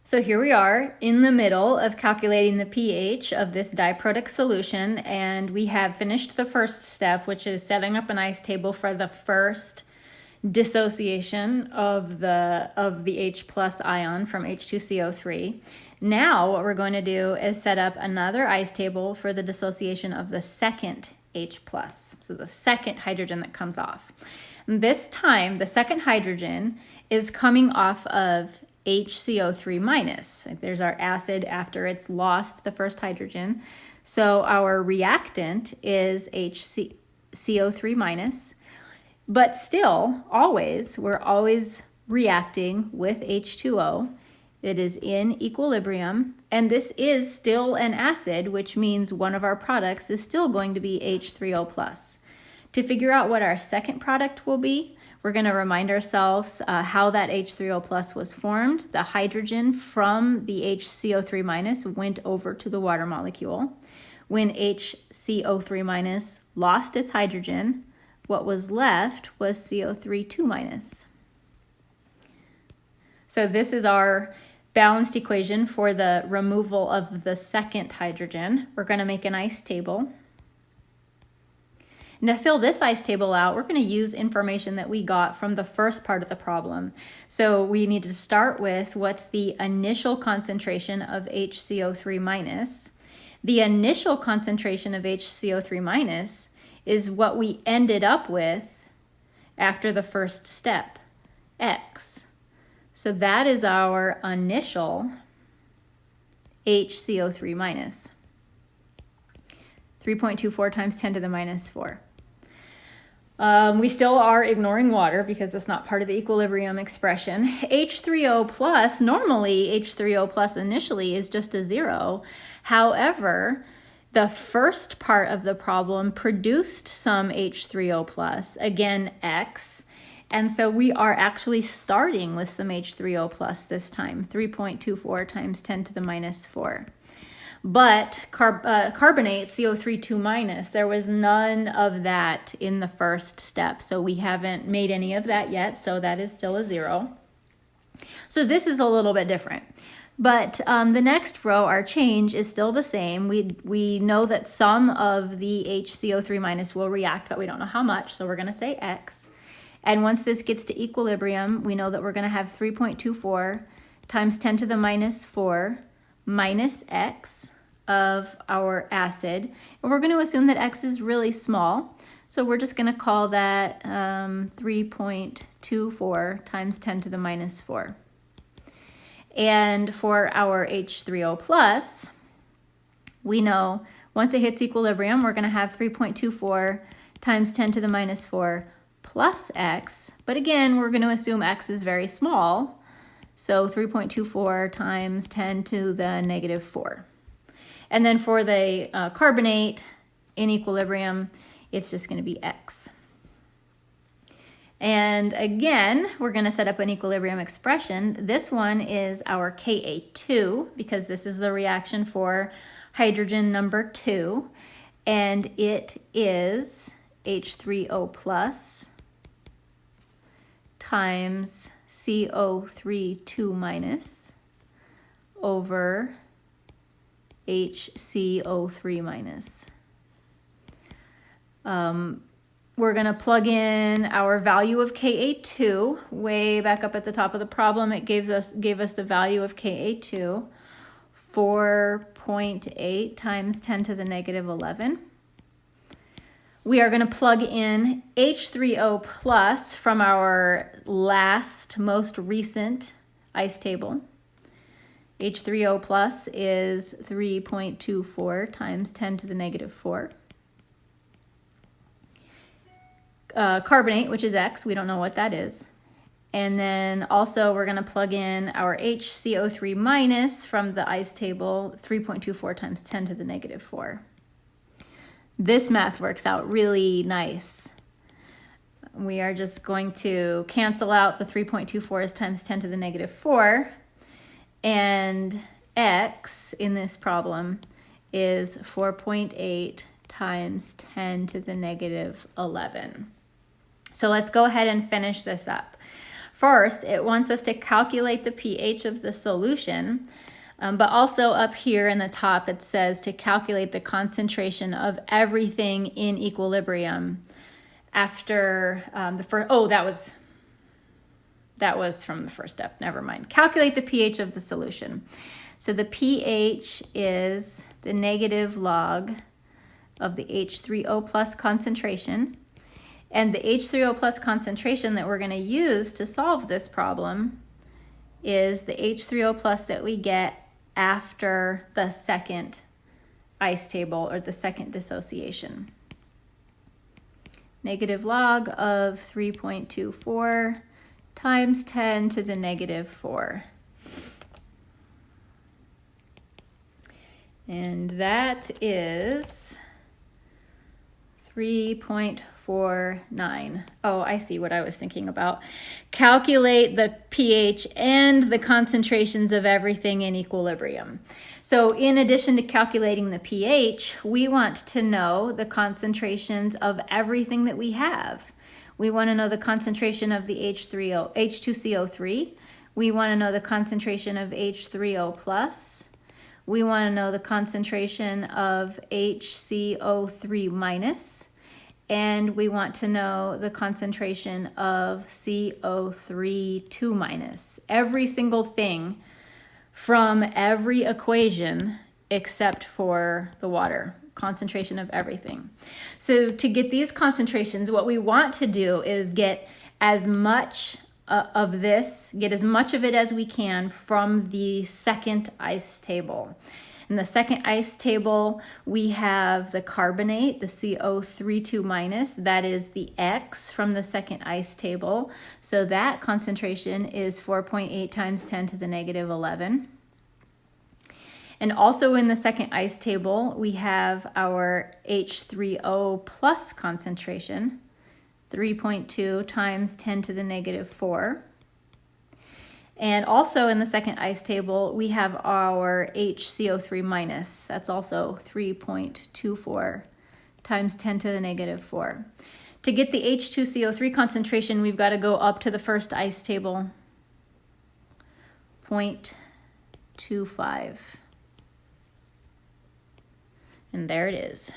So here we are in the middle of calculating the pH of this diprotic solution, and we have finished the first step, which is setting up an ice table for the first dissociation of the H plus ion from H2CO3. Now what we're going to do is set up another ice table for the dissociation of the second H plus, so the second hydrogen that comes off. This time, the second hydrogen is coming off of HCO3 minus. There's our acid after it's lost the first hydrogen. So our reactant is HCO3 minus, but still, we're always reacting with H2O. It is in equilibrium, and this is still an acid, which means one of our products is still going to be H3O plus. To figure out what our second product will be, we're going to remind ourselves how that H3O plus was formed. The hydrogen from the HCO3 minus went over to the water molecule. When HCO3 minus lost its hydrogen, what was left was CO3 2 minus. So this is our balanced equation for the removal of the second hydrogen. We're going to make an ice table. And to fill this ice table out, we're going to use information that we got from the first part of the problem. So we need to start with what's the initial concentration of HCO3 minus. The initial concentration of HCO3 minus is what we ended up with after the first step, X. So that is our initial HCO3 minus. 3.24 times 10 to the minus 4. We still are ignoring water because it's not part of the equilibrium expression. H3O plus, normally H3O plus initially is just a 0. However, the first part of the problem produced some H3O plus, again X, and so we are actually starting with some H3O plus this time, 3.24 times 10 to the minus 4. But carbonate, CO3 2 minus, there was none of that in the first step. So we haven't made any of that yet. So that is still a 0. So this is a little bit different. But the next row, our change is still the same. We know that some of the HCO3 minus will react, but we don't know how much. So we're going to say X. And once this gets to equilibrium, we know that we're going to have 3.24 times 10 to the minus 4 minus X of our acid. And we're going to assume that X is really small. So we're just going to call that 3.24 times 10 to the minus 4. And for our H3O plus, we know once it hits equilibrium, we're going to have 3.24 times 10 to the minus 4 plus X. But again, we're going to assume X is very small. So 3.24 times 10 to the negative 4. And then for the carbonate in equilibrium, it's just going to be X. And again, we're going to set up an equilibrium expression. This one is our Ka2 because this is the reaction for hydrogen number 2. And it is H3O plus times CO3 2 minus over HCO3 miness. We're going to plug in our value of Ka2 way back up at the top of the problem. It gave us the value of Ka2, 4.8 times 10 to the negative 11. We are going to plug in H3O plus from our most recent ice table. H3O plus is 3.24 times 10 to the negative 4. Carbonate, which is X, we don't know what that is. And then also we're going to plug in our HCO3 minus from the ice table, 3.24 times 10 to the negative 4. This math works out really nice. We are just going to cancel out the 3.24 times 10 to the negative 4. And X in this problem is 4.8 times 10 to the negative 11. So let's go ahead and finish this up. First, it wants us to calculate the pH of the solution, but also up here in the top it says to calculate the concentration of everything in equilibrium after the first, oh, that was from the first step, never mind. Calculate the pH of the solution. So the pH is the negative log of the H3O plus concentration. And the H3O plus concentration that we're going to use to solve this problem is the H3O plus that we get after the second ice table or the second dissociation. Negative log of 3.24 times 10 to the negative 4. And that is 3.49. Oh, I see what I was thinking about. Calculate the pH and the concentrations of everything in equilibrium. So in addition to calculating the pH, we want to know the concentrations of everything that we have. We want to know the concentration of the H2CO3. We want to know the concentration of H3O plus. We want to know the concentration of HCO3 minus, and we want to know the concentration of CO3 2 minus. Every single thing from every equation except for the water, concentration of everything. So to get these concentrations, what we want to do is get as much of this, get as much of it as we can from the second ice table. In the second ice table, we have the carbonate, the CO3 2 minus, that is the X from the second ice table. So that concentration is 4.8 times 10 to the negative 11. And also in the second ice table, we have our H3O plus concentration, 3.2 times 10 to the negative 4. And also in the second ice table, we have our HCO3 minus. That's also 3.24 times 10 to the negative 4. To get the H2CO3 concentration, we've got to go up to the first ice table, 0.25. And there it is.